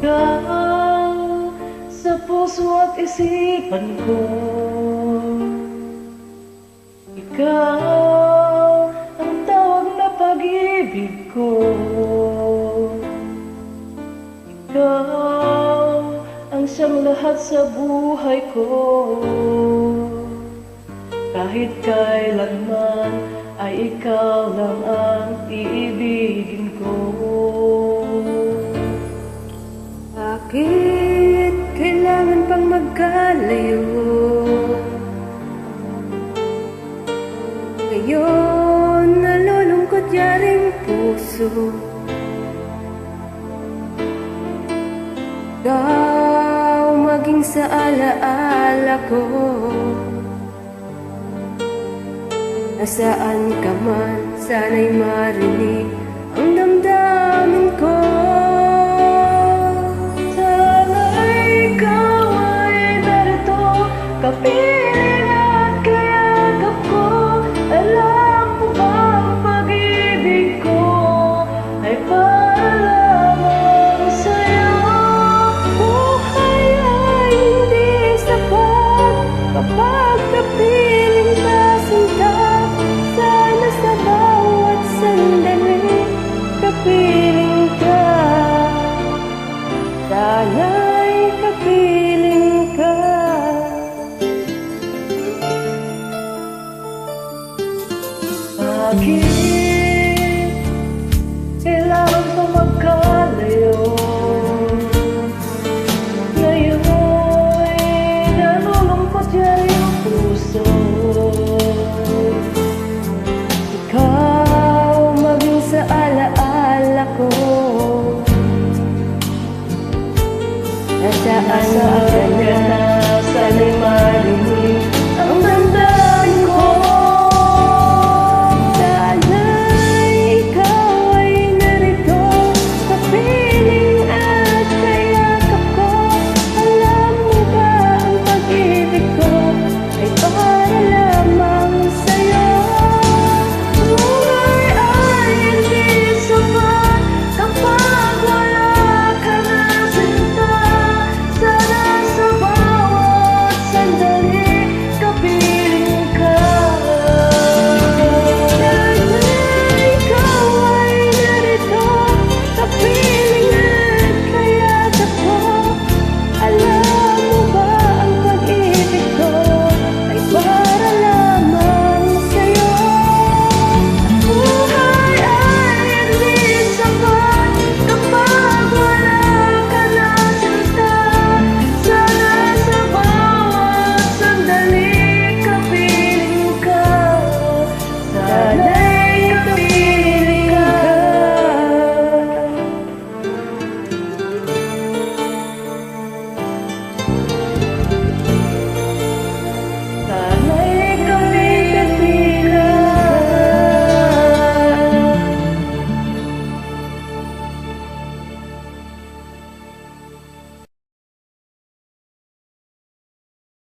Ikaw sa puso at isipan ko. Ikaw ang tawag na pag-ibig ko. Ikaw ang siyang lahat sa buhay ko. Kahit kailanman ay ikaw lang ang iibigin ko. Bakit kailangan pang magkalayo? Ngayon nalulungkot yaring puso. Ikaw maging sa alaala ko. Nasaan ka man, sana'y marinig ang damdamin ko. Sana'y ikaw ay narito, kapiling at kayakap ko. Alam mo ba ang pag-ibig ko ay para lamang sa'yo. Buhay ay hindi sapat kapag napiling ka sinta. Sana sa bawat sandali kapiling ka. Sana'y kapiling ka. Bakit kailangan pa magkalayo? Ngayon'y nalulungkot yan yung puso. Ikaw maging sa alaala ko. Nasaan